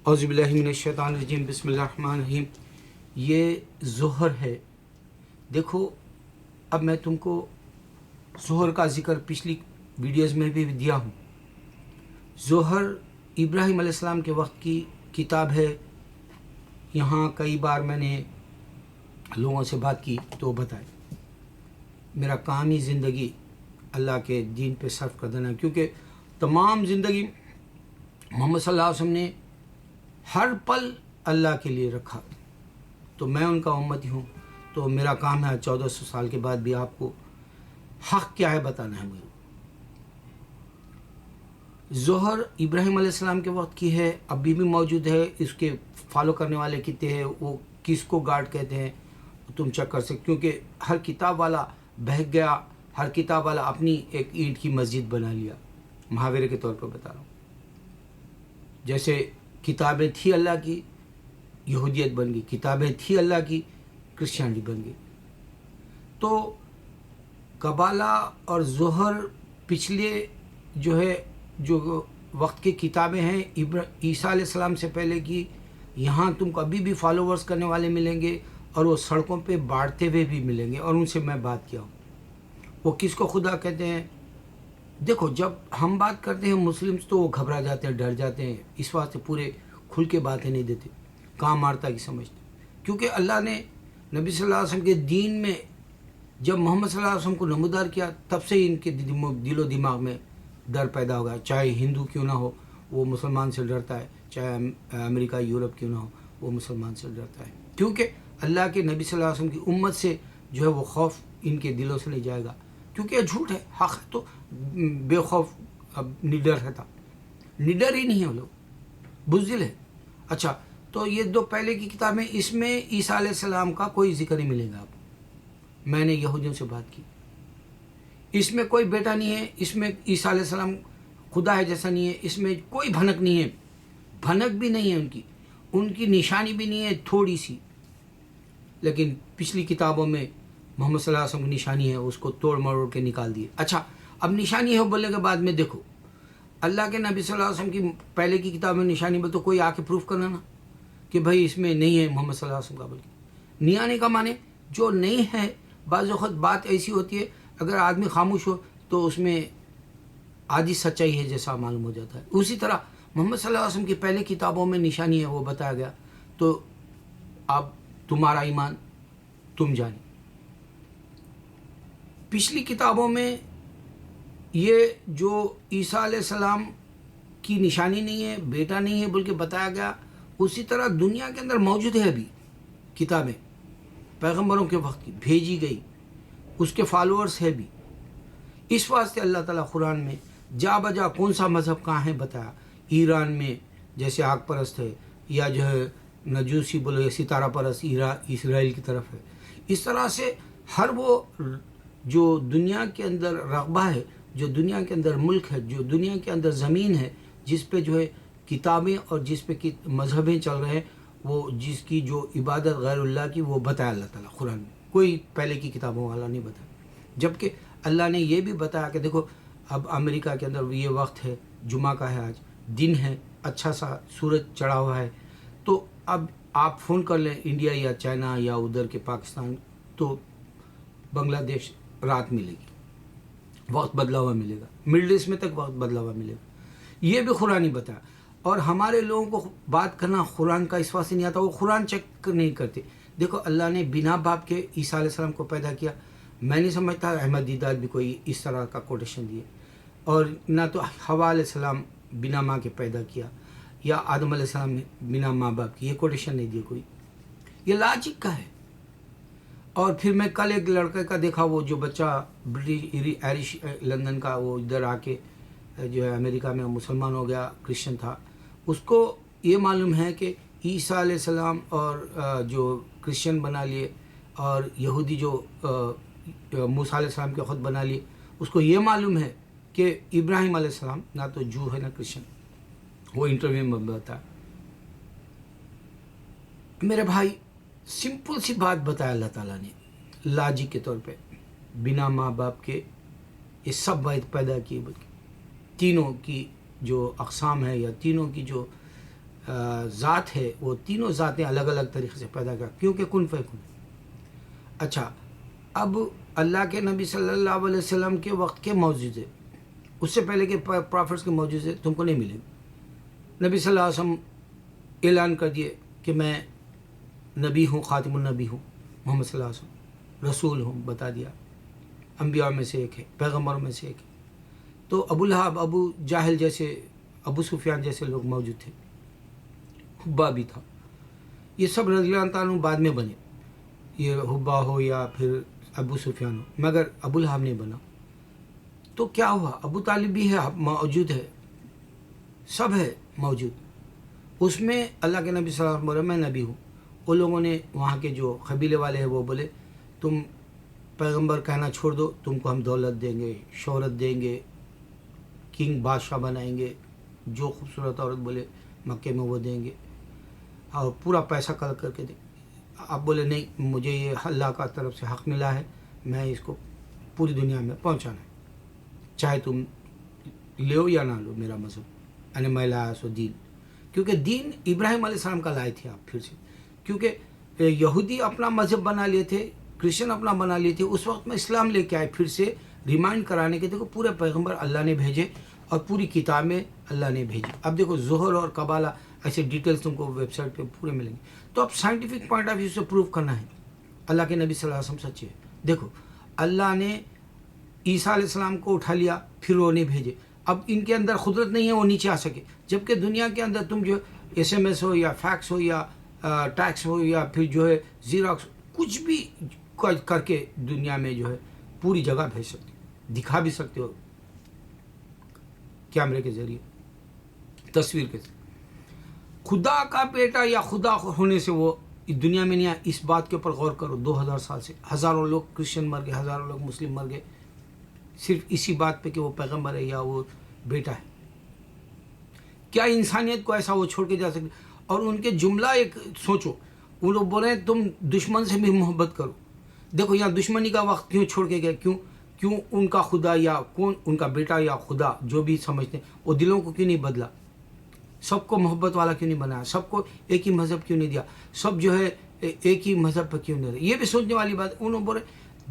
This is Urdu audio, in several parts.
اعوذ باللہ من الشیطان الرجیم، بسم اللہ الرحمن الرحیم۔ یہ ظہر ہے۔ دیکھو، اب میں تم کو ظہر کا ذکر پچھلی ویڈیوز میں بھی دیا ہوں۔ ظہر ابراہیم علیہ السلام کے وقت کی کتاب ہے۔ یہاں کئی بار میں نے لوگوں سے بات کی تو بتائے، میرا کام ہی زندگی اللہ کے دین پہ صرف کر دینا ہے، کیونکہ تمام زندگی محمد صلی اللہ علیہ وسلم نے ہر پل اللہ کے لیے رکھا، تو میں ان کا امتی ہوں، تو میرا کام ہے 1400 سال کے بعد بھی آپ کو حق کیا ہے بتانا ہے مجھے۔ ظہر ابراہیم علیہ السلام کے وقت کی ہے، ابھی بھی موجود ہے۔ اس کے فالو کرنے والے کتنے ہیں، وہ کس کو گاڈ کہتے ہیں تم چیک کر سکتے، کیونکہ ہر کتاب والا بہک گیا، ہر کتاب والا اپنی ایک اینٹ کی مسجد بنا لیا۔ محاورے کے طور پر بتا رہا ہوں، جیسے کتابیں تھی اللہ کی، یہودیت بن گئی، کتابیں تھی اللہ کی، کرسچینٹی بن گئی۔ تو قبالہ اور ظہر پچھلے جو وقت کی کتابیں ہیں، عیسیٰ علیہ السلام سے پہلے کی۔ یہاں تم کو ابھی بھی فالوورز کرنے والے ملیں گے، اور وہ سڑکوں پہ بانٹتے ہوئے بھی ملیں گے، اور ان سے میں بات کیا ہوں۔ وہ کس کو خدا کہتے ہیں؟ دیکھو، جب ہم بات کرتے ہیں مسلمز تو وہ گھبرا جاتے ہیں، ڈر جاتے ہیں، اس واسطے پورے کھل کے باتیں نہیں دیتے، کام مارتا کی سمجھتے، کیونکہ اللہ نے نبی صلی اللہ علیہ وسلم کے دین میں جب محمد صلی اللہ علیہ وسلم کو نمودار کیا، تب سے ان کے دل و دماغ میں ڈر پیدا ہوگا۔ چاہے ہندو کیوں نہ ہو، وہ مسلمان سے ڈرتا ہے، چاہے امریکہ یورپ کیوں نہ ہو، وہ مسلمان سے ڈرتا ہے، کیونکہ اللہ کے نبی صلی اللہ علیہ وسلم کی امت سے جو ہے وہ خوف ان کے دلوں سے نہیں جائے گا، کیونکہ یہ جھوٹ ہے۔ حق ہے تو بے خوف اب نڈر رہتا، نڈر ہی نہیں ہے، وہ لوگ بزدل ہے۔ اچھا، تو یہ دو پہلے کی کتابیں، اس میں عیسیٰ علیہ السلام کا کوئی ذکر نہیں ملے گا آپ کو۔ میں نے یہودیوں سے بات کی، اس میں کوئی بیٹا نہیں ہے، اس میں عیسیٰ علیہ السلام خدا ہے جیسا نہیں ہے، اس میں کوئی بھنک نہیں ہے، بھنک بھی نہیں ہے، ان کی نشانی بھی نہیں ہے تھوڑی سی۔ لیکن پچھلی کتابوں میں محمد صلی اللہ علیہ وسلم کی نشانی ہے، اس کو توڑ مروڑ کے نکال دیے۔ اچھا، اب نشانی ہے بولنے کے بعد میں دیکھو، اللہ کے نبی صلی اللہ علیہ وسلم کی پہلے کی کتاب میں نشانی بول تو کوئی آ کے پروف کرنا نا کہ بھائی اس میں نہیں ہے محمد صلی اللہ علیہ وسلم کا، بلکہ نہیں آنے کا معنی جو نہیں ہے۔ بعض وقت بات ایسی ہوتی ہے، اگر آدمی خاموش ہو تو اس میں آدھی سچائی ہے جیسا معلوم ہو جاتا ہے۔ اسی طرح محمد صلی اللہ علیہ وسلم کی پہلے کتابوں میں نشانی ہے، وہ بتایا گیا، تو اب تمہارا ایمان تم جانے۔ پچھلی کتابوں میں یہ جو عیسیٰ علیہ السلام کی نشانی نہیں ہے، بیٹا نہیں ہے بلکہ بتایا گیا، اسی طرح دنیا کے اندر موجود ہے ابھی کتابیں، پیغمبروں کے وقت کی بھیجی گئی، اس کے فالوورز ہے بھی۔ اس واسطے اللہ تعالیٰ قرآن میں جا بجا کون سا مذہب کہاں ہے بتایا۔ ایران میں جیسے آگ پرست ہے، یا جو ہے نجوسی بولے ستارہ پرست اسرائیل کی طرف ہے۔ اس طرح سے ہر وہ جو دنیا کے اندر رقبہ ہے، جو دنیا کے اندر ملک ہے، جو دنیا کے اندر زمین ہے، جس پہ جو ہے کتابیں اور جس پہ مذہبیں چل رہے ہیں، وہ جس کی جو عبادت غیر اللہ کی، وہ بتایا اللہ تعالیٰ قرآن میں، کوئی پہلے کی کتابوں والا نہیں بتایا۔ جبکہ اللہ نے یہ بھی بتایا کہ دیکھو، اب امریکہ کے اندر یہ وقت ہے، جمعہ کا ہے، آج دن ہے، اچھا سا سورج چڑھا ہوا ہے، تو اب آپ فون کر لیں انڈیا یا چائنا یا ادھر کے پاکستان، تو بنگلہ دیش رات ملے گی، وقت بدلا ہوا ملے گا، مڈل ایسٹ میں تک وقت بدلا ہوا ملے گا۔ یہ بھی قرآن ہی بتایا۔ اور ہمارے لوگوں کو بات کرنا قرآن کا اس واسطے نہیں آتا، وہ قرآن چیک نہیں کرتے۔ دیکھو، اللہ نے بنا باپ کے عیسیٰ علیہ السلام کو پیدا کیا۔ میں نہیں سمجھتا احمد دیدات بھی کوئی اس طرح کا کوٹیشن دیے، اور نہ تو حوا علیہ السلام بنا ماں کے پیدا کیا، یا آدم علیہ السلام بنا ماں باپ کی، یہ کوٹیشن نہیں دیے کوئی، یہ لاجک کا ہے۔ اور پھر میں کل ایک لڑکے کا دیکھا، وہ جو بچہ برٹش آئرش لندن کا، وہ ادھر آ کے جو ہے امریکہ میں مسلمان ہو گیا، کرسچن تھا، اس کو یہ معلوم ہے کہ عیسیٰ علیہ السلام اور جو کرسچن بنا لیے، اور یہودی جو موسیٰ علیہ السلام کے خود بنا لیے، اس کو یہ معلوم ہے کہ ابراہیم علیہ السلام نہ تو جو ہے نہ کرسچن۔ وہ انٹرویو میں بتایا، میرے بھائی سمپل سی بات بتایا اللہ تعالیٰ نے لاجک کے طور پہ، بنا ماں باپ کے یہ سب پیدا کیے، بلکہ تینوں کی جو اقسام ہے، یا تینوں کی جو ذات ہے وہ تینوں ذاتیں الگ الگ طریقے سے پیدا کر کیونکہ کن فیکن. اچھا اب اللہ کے نبی صلی اللہ علیہ وسلم کے وقت کے معجزے اس سے پہلے کے پرافٹس کے معجزے تم کو نہیں ملیں گے. نبی صلی اللہ علیہ وسلم اعلان کر دیے کہ میں نبی ہوں, خاتم النبی ہوں, محمد صلی اللہ علیہ وسلم رسول ہوں, بتا دیا انبیاء میں سے ایک ہے, پیغمبروں میں سے ایک ہے. تو ابو لہب, ابو جاہل جیسے, ابو سفیان جیسے لوگ موجود تھے, حبا بھی تھا. یہ سب رضی اللہ تعالیٰ عنہ بعد میں بنے, یہ حبا ہو یا پھر ابو سفیان ہو, مگر ابو لہب نہیں بنا. تو کیا ہوا, ابو طالب بھی ہے, موجود ہے, سب ہے موجود. اس میں اللہ کے نبی صلی اللہ علیہ وسلم بولے میں نبی ہوں. وہ لوگوں نے وہاں کے جو قبیلے والے ہیں وہ بولے تم پیغمبر کہنا چھوڑ دو, تم کو ہم دولت دیں گے, شہرت دیں گے, کنگ بادشاہ بنائیں گے, جو خوبصورت عورت بولے مکے میں وہ دیں گے, اور پورا پیسہ کر کے دیں. آپ بولے نہیں, مجھے یہ اللہ کا طرف سے حق ملا ہے, میں اس کو پوری دنیا میں پہنچانا ہے, چاہے تم لو یا نہ لو میرا مذہب, یعنی میں لایا سو دین. کیونکہ دین ابراہیم علیہ السلام کا لائے تھے آپ پھر سے, کیونکہ یہودی اپنا مذہب بنا لیے تھے, کرسچن اپنا بنا لیے تھے. اس وقت میں اسلام لے کے آئے پھر سے ریمائنڈ کرانے کے, دیکھو پورے پیغمبر اللہ نے بھیجے اور پوری کتابیں اللہ نے بھیجی. اب دیکھو ظہر اور قبالہ ایسے ڈیٹیلز تم کو ویب سائٹ پہ پورے ملیں گے. تو اب سائنٹیفک پوائنٹ آف ویو سے پروف کرنا ہے اللہ کے نبی صلی اللہ علیہ وسلم سچے ہے. دیکھو اللہ نے عیسیٰ علیہ السلام کو اٹھا لیا, پھر وہ نہیں بھیجے. اب ان کے اندر قدرت نہیں ہے وہ نیچے آ سکے, جبکہ دنیا کے اندر تم جو ایس ایم ایس ہو یا فیکس ہو یا ٹیکس ہو یا پھر جو ہے زیراکس, کچھ بھی کر کے دنیا میں جو ہے پوری جگہ بھیج سکتے ہو, دکھا بھی سکتے ہو کیمرے کے ذریعے, تصویر کے ذریعے. خدا کا بیٹا یا خدا ہونے سے وہ دنیا میں نہیں آیا. اس بات کے اوپر غور کرو, 2000 سال سے ہزاروں لوگ کرسچن مر گئے, ہزاروں لوگ مسلم مر گئے, صرف اسی بات پہ کہ وہ پیغمبر ہے یا وہ بیٹا ہے. کیا انسانیت کو ایسا وہ چھوڑ کے جا سکتے؟ اور ان کے جملہ ایک سوچو, وہ لوگ بول رہے ہیں تم دشمن سے بھی محبت کرو. دیکھو یہاں دشمنی کا وقت کیوں چھوڑ کے گئے, کیوں ان کا خدا یا کون ان کا بیٹا یا خدا جو بھی سمجھتے ہیں وہ دلوں کو کیوں نہیں بدلا, سب کو محبت والا کیوں نہیں بنایا, سب کو ایک ہی مذہب کیوں نہیں دیا, سب جو ہے ایک ہی مذہب پہ کیوں نہیں رہے. یہ بھی سوچنے والی بات. انہوں نے بولے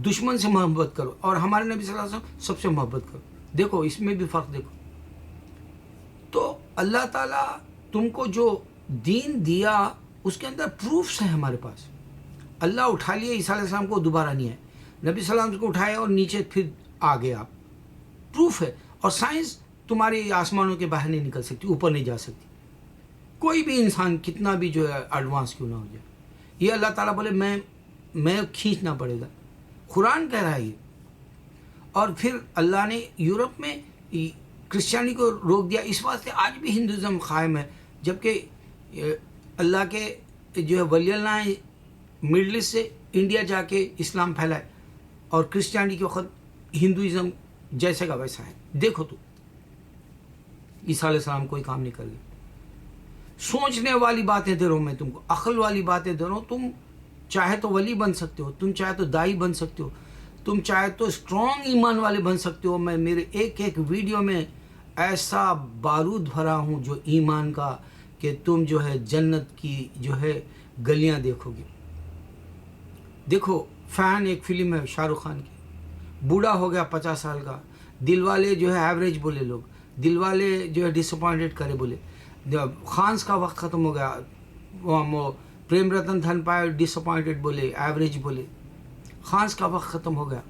دشمن سے محبت کرو اور ہمارے نبی صلی اللہ علیہ وسلم سب سے محبت کرو. دیکھو اس میں بھی فرق دیکھو. تو اللہ تعالیٰ تم کو جو دین دیا اس کے اندر پروفس ہیں ہمارے پاس. اللہ اٹھا لیے عیسیٰ علیہ السلام کو, دوبارہ نہیں ہے. نبی صلی اللہ علیہ وسلم کو اٹھایا اور نیچے پھر آگے آپ, پروف ہے. اور سائنس تمہاری آسمانوں کے باہر نہیں نکل سکتی, اوپر نہیں جا سکتی. کوئی بھی انسان کتنا بھی جو ہے ایڈوانس کیوں نہ ہو جائے, یہ اللہ تعالیٰ بولے میں کھینچنا پڑے گا. قرآن کہہ رہا ہے یہ. اور پھر اللہ نے یورپ میں کرسچینٹی کو روک دیا. اس واسطے آج بھی ہندوازم قائم ہے, جبکہ اللہ کے جو ہے ولی اللہ مڈل ایسٹ سے انڈیا جا کے اسلام پھیلائے, اور کرسچینٹی کے وقت ہندوازم جیسے کا ویسا ہے. دیکھو تو عیسیٰ علیہ السلام کوئی کام نہیں کر گیا. سوچنے والی باتیں دے رہا ہوں میں تم کو, عقل والی باتیں دے رہا ہوں. تم چاہے تو ولی بن سکتے ہو, تم چاہے تو دائی بن سکتے ہو, تم چاہے تو اسٹرانگ ایمان والے بن سکتے ہو. میں میرے ایک ویڈیو میں ایسا بارود بھرا ہوں جو ایمان کا, کہ تم جو ہے جنت کی جو ہے گلیاں دیکھو گے. دیکھو فین ایک فلم ہے شاہ رخ خان کی, بوڑھا ہو گیا 50 سال کا. دل والے جو ہے ایوریج بولے لوگ, دل والے جو ہے ڈس اپوائنٹڈ کرے بولے. خانس کا وقت ختم ہو گیا, وہ پریم رتن دھن پائے ڈس اپوائنٹڈ بولے, ایوریج بولے. خانس کا وقت ختم ہو گیا.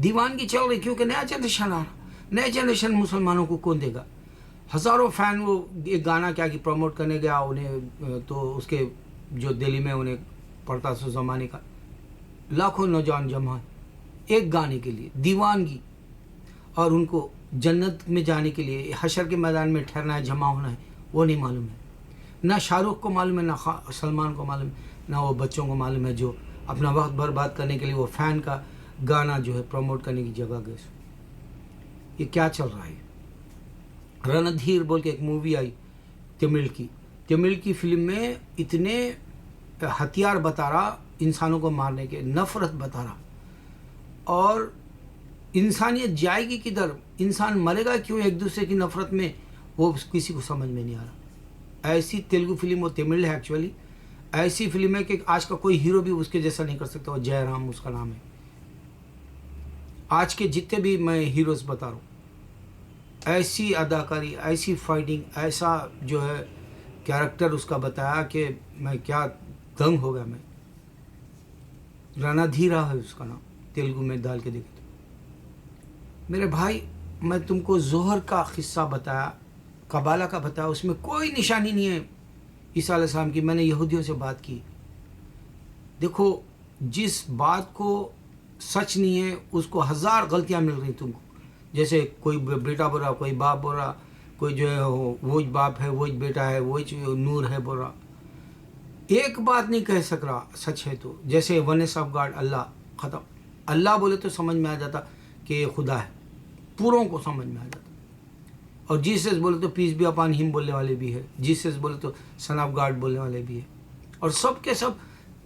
دیوانگی چل رہی کیونکہ نیا جنریشن آ رہا. نئے جنریشن مسلمانوں کو کون دے گا؟ ہزاروں فین. وہ ایک گانا کیا کہ پروموٹ کرنے گیا انہیں, تو اس کے جو دلی میں انہیں پڑتا سو زمانے کا, لاکھوں نوجوان جمع ہیں ایک گانے کے لیے, دیوانگی. اور ان کو جنت میں جانے کے لیے حشر کے میدان میں ٹھہرنا ہے, جمع ہونا ہے, وہ نہیں معلوم ہے. نہ شاہ رخ کو معلوم ہے, نہ سلمان کو معلوم ہے, نہ وہ بچوں کو معلوم ہے جو اپنا وقت برباد کرنے کے لیے وہ فین کا گانا جو ہے پروموٹ کرنے کی جگہ گئے. یہ کیا چل رہا ہے؟ رندھیر بول کے ایک مووی آئی تمل کی فلم میں اتنے ہتھیار بتا رہا انسانوں کو مارنے کے, نفرت بتا رہا. اور انسانیت جائے گی کدھر؟ انسان مرے گا کیوں ایک دوسرے کی نفرت میں؟ وہ کسی کو سمجھ میں نہیں آ رہا. ایسی تیلگو فلم، وہ تمل ہے ایکچولی، ایسی فلم ہے کہ آج کا کوئی ہیرو بھی اس کے جیسا نہیں کر سکتا. وہ جے رام اس کا نام ہے. آج کے جتنے بھی میں ہیروز بتا رہا ہوں، ایسی اداکاری، ایسی فائٹنگ، ایسا جو ہے کیریکٹر اس کا بتایا کہ میں کیا دنگ ہو گیا. میں رانادھیرا ہے اس کا نام، تیلگو میں ڈال کے دیکھتے. میرے بھائی، میں تم کو زہر کا قصہ بتایا، قبالہ کا بتایا، اس میں کوئی نشانی نہیں ہے عیسیٰ علیہ السلام کی. میں نے یہودیوں سے بات کی. دیکھو، جس بات کو سچ نہیں ہے اس کو ہزار غلطیاں مل رہی تم کو. جیسے کوئی بیٹا بول رہا، کوئی باپ بول رہا، کوئی جو ہے وہی باپ ہے، وہی بیٹا ہے، وہی نور ہے بول رہا. ایک بات نہیں کہہ سک رہا سچ ہے تو. جیسے ونس آف گاڈ، اللہ ختم. اللہ بولے تو سمجھ میں آ جاتا کہ یہ خدا ہے، پوروں کو سمجھ میں آ جاتا. اور جیسس بولے تو پیس بھی اپان ہم بولنے والے بھی ہے. جیسس بولے تو سن آف گاڈ بولنے والے بھی ہے. اور سب کے سب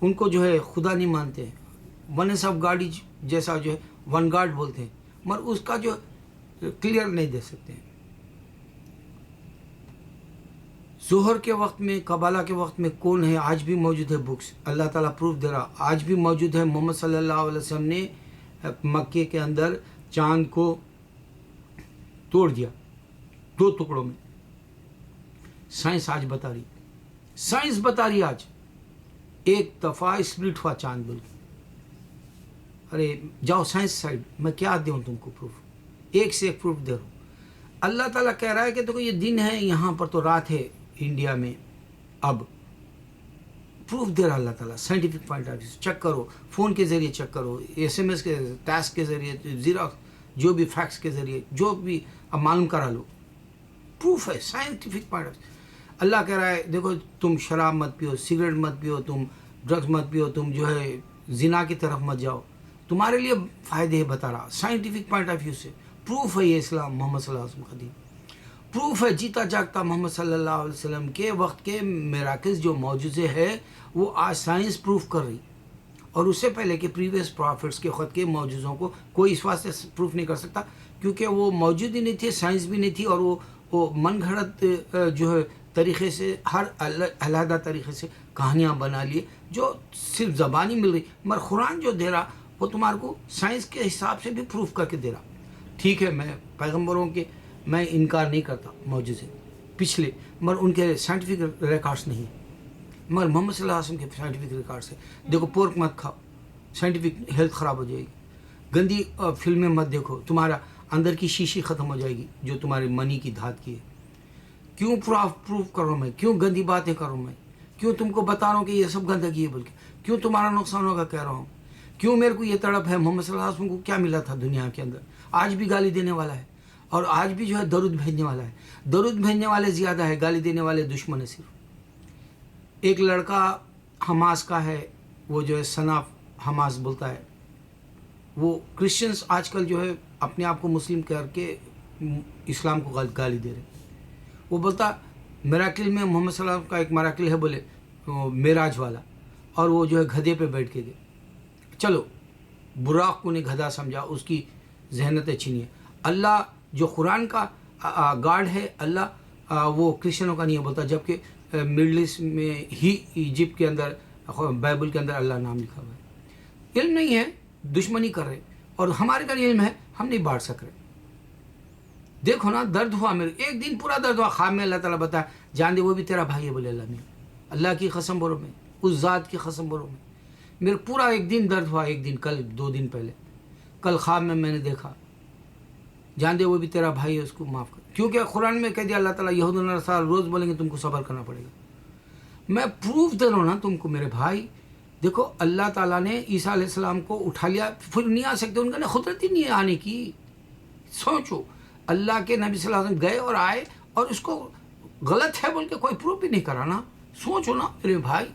ان کو جو ہے خدا نہیں مانتے ہیں. ونس آف گاڈ جیسا جو ہے ون گاڈ بولتے ہیں، مگر اس کا جو کلیئر نہیں دے سکتے ہیں. ظہر کے وقت میں، قبالہ کے وقت میں کون ہے؟ آج بھی موجود ہے بکس. اللہ تعالیٰ پروف دے رہا، آج بھی موجود ہے. محمد صلی اللہ علیہ وسلم نے مکے کے اندر چاند کو توڑ دیا 2 ٹکڑوں میں. سائنس آج بتا رہی، سائنس بتا رہی آج ایک دفعہ اسپلٹ ہوا چاند بول کے. ارے جاؤ سائنس سائڈ، میں کیا دوں تم کو پروف؟ ایک سے ایک پروف دے رہا ہوں. اللہ تعالیٰ کہہ رہا ہے کہ دیکھو یہ دن ہے، یہاں پر تو رات ہے انڈیا میں. اب پروف دے رہا اللہ تعالیٰ سائنٹیفک پوائنٹ آف ویو سے. چیک کرو، فون کے ذریعے چیک کرو، SMS کے ٹاسک کے ذریعے، زیروکس، جو بھی فیکس کے ذریعے، جو بھی اب معلوم کرا لو. پروف ہے سائنٹیفک پوائنٹ آف ویو. اللہ کہہ رہا ہے دیکھو تم شراب مت پیو، سگریٹ مت پیو، تم ڈرگز مت پیو، تم جو ہے زنا کی طرف مت جاؤ، تمہارے لیے فائدے ہے بتا رہا سائنٹیفک پوائنٹ آف ویو سے. پروف ہے یہ اسلام، محمد صلی اللہ علیہ وسلم کا دین. پروف ہے جیتا جاگتا محمد صلی اللہ علیہ وسلم کے وقت کے میراکلز جو معجزے ہے وہ آج سائنس پروف کر رہی. اور اس سے پہلے کہ پریویس پرافٹس کے خود کے معجزوں کو کوئی اس واسطے پروف نہیں کر سکتا کیونکہ وہ موجود ہی نہیں تھے، سائنس بھی نہیں تھی، اور وہ من گھڑت جو ہے طریقے سے، ہر علیحدہ طریقے سے کہانیاں بنا لیے جو صرف زبانی مل رہی. مگر قرآن جو دے رہا وہ تمہارے کو سائنس کے حساب سے بھی پروف کر کے دے رہا. ٹھیک ہے، میں پیغمبروں کے میں انکار نہیں کرتا معجزے پچھلے، مگر ان کے سائنٹیفک ریکارڈس نہیں. مگر محمد صلی اللہ علیہ وسلم کے سائنٹیفک ریکارڈس ہے. دیکھو پورک مت کھاؤ، سائنٹیفک ہیلتھ خراب ہو جائے گی. گندی فلمیں مت دیکھو، تمہارا اندر کی شیشی ختم ہو جائے گی جو تمہاری منی کی دھات کی ہے. کیوں پروف کر رہا ہوں میں؟ کیوں گندی باتیں کر رہا ہوں میں؟ کیوں تم کو بتا رہا ہوں کہ یہ سب گندگی ہے بول کے؟ کیوں تمہارا نقصان ہوگا کہہ رہا ہوں؟ کیوں میرے کو یہ تڑپ ہے؟ محمد صلی اللہ علیہ وسلم کو کیا ملا تھا دنیا کے اندر؟ آج بھی گالی دینے والا ہے، اور آج بھی جو ہے درود بھیجنے والا ہے. درود بھیجنے والے زیادہ ہے، گالی دینے والے دشمن ہے صرف. ایک لڑکا حماس کا ہے، وہ جو ہے سن آف حماس بولتا ہے. وہ کرسچنس آج کل جو ہے اپنے آپ کو مسلم کر کے اسلام کو گالی دے رہے. وہ بولتا میراکل میں محمد صلی اللہ علیہ وسلم کا ایک میراکل ہے بولے معراج والا، اور وہ جو ہے گدھے پہ بیٹھ کے گئے. چلو براق کو نے گدھا سمجھا، اس کی ذہنت اچھی نہیں ہے. اللہ جو قرآن کا گاڈ ہے، اللہ وہ کرسچنوں کا نہیں ہے بولتا، جبکہ مڈل ایسٹ میں ہی ایجپٹ کے اندر بائبل کے اندر اللہ نام لکھا ہوا ہے. علم نہیں ہے، دشمنی کر رہے، اور ہمارے کا علم ہے ہم نہیں بانٹ سک رہے. دیکھو نا، درد ہوا میرے، ایک دن پورا درد ہوا. خواب میں اللہ تعالیٰ بتایا جان دے وہ بھی تیرا بھائی ہے بولے اللہ میں. اللہ کی قسم برو میں، اس ذات کی قسم برو میں، میرے پورا ایک دن درد ہوا. ایک دن، کل 2 دن پہلے، کل خواب میں نے دیکھا جان دے وہ بھی تیرا بھائی ہے، اس کو معاف کر. کیونکہ قرآن میں کہہ دیا اللہ تعالیٰ یہود و نصارا روز بولیں گے تم کو صبر کرنا پڑے گا. میں پروف دے رہا ہوں نا تم کو میرے بھائی. دیکھو اللہ تعالیٰ نے عیسیٰ علیہ السلام کو اٹھا لیا، پھر نہیں آ سکتے، ان کا قدرت ہی نہیں ہے آنے کی. سوچو، اللہ کے نبی صلی اللہ علیہ وسلم گئے اور آئے، اور اس کو غلط ہے بول کے کوئی پروف بھی نہیں کرا نا. سوچو نا میرے بھائی،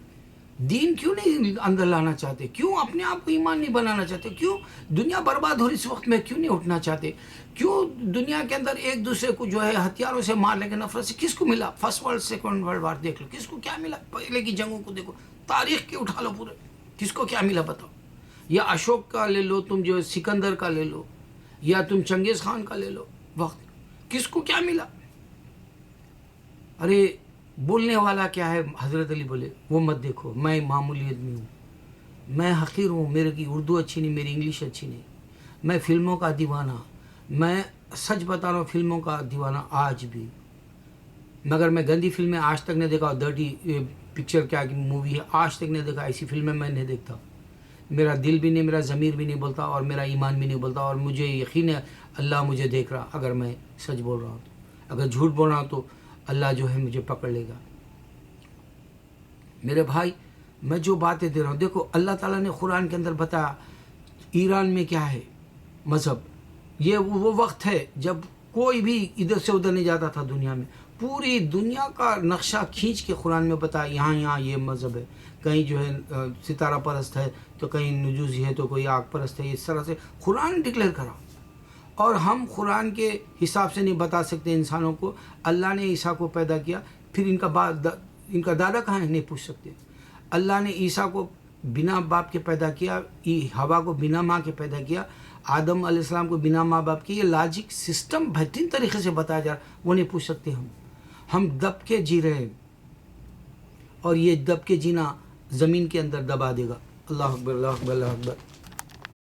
دین کیوں نہیں اندر لانا چاہتے؟ کیوں اپنے آپ کو ایمان نہیں بنانا چاہتے؟ کیوں دنیا برباد ہو رہی اس وقت میں کیوں نہیں اٹھنا چاہتے؟ کیوں دنیا کے اندر ایک دوسرے کو جو ہے ہتھیاروں سے مارنے کے نفرت سے کس کو ملا؟ First world second world war دیکھ لو، کس کو کیا ملا؟ پہلے کی جنگوں کو دیکھو، تاریخ کے اٹھا لو پورے، کس کو کیا ملا بتاؤ. یا اشوک کا لے لو تم، جو سکندر کا لے لو، یا تم چنگیز خان کا لے لو، وقت کس کو کیا ملا؟ ارے بولنے والا کیا ہے؟ حضرت علی بولے وہ مت دیکھو، میں معمولی آدمی ہوں، میں حقیر ہوں، میرے کی اردو اچھی نہیں، میری انگلش اچھی نہیں، میں فلموں کا دیوانہ، میں سچ بتا رہا ہوں فلموں کا دیوانہ آج بھی، مگر میں گندی فلمیں آج تک نہیں دیکھا، ڈرٹی پکچر کیا مووی ہے آج تک نہیں دیکھا، ایسی فلمیں میں نہیں دیکھتا، میرا دل بھی نہیں، میرا ضمیر بھی نہیں بولتا، اور میرا ایمان بھی نہیں بولتا، اور مجھے یقین ہے اللہ مجھے دیکھ رہا، اگر میں سچ بول رہا ہوں تو، اگر جھوٹ بول رہا ہوں تو اللہ جو ہے مجھے پکڑ لے گا۔ میرے بھائی میں جو باتیں دے رہا ہوں، دیکھو اللہ تعالیٰ نے قرآن کے اندر بتایا ایران میں کیا ہے مذہب، یہ وہ وقت ہے جب کوئی بھی ادھر سے ادھر نہیں جاتا تھا دنیا میں، پوری دنیا کا نقشہ کھینچ کے قرآن میں بتایا یہاں یہ مذہب ہے، کہیں جو ہے ستارہ پرست ہے تو کہیں نجومی ہے تو کوئی آگ پرست ہے، اس طرح سے قرآن ڈکلیئر کرا، اور ہم قرآن کے حساب سے نہیں بتا سکتے انسانوں کو۔ اللہ نے عیسیٰ کو پیدا کیا، پھر ان کا دادا کہاں ہے نہیں پوچھ سکتے۔ اللہ نے عیسیٰ کو بنا باپ کے پیدا کیا، ہوا کو بنا ماں کے پیدا کیا، آدم علیہ السلام کو بنا ماں باپ کے، یہ لاجک سسٹم بہترین طریقے سے بتایا جا رہا، وہ نہیں پوچھ سکتے ہم دب کے جی رہے ہیں، اور یہ دب کے جینا زمین کے اندر دبا دے گا۔ اللہ اکبر، اللہ اکبر، اللہ اکبر۔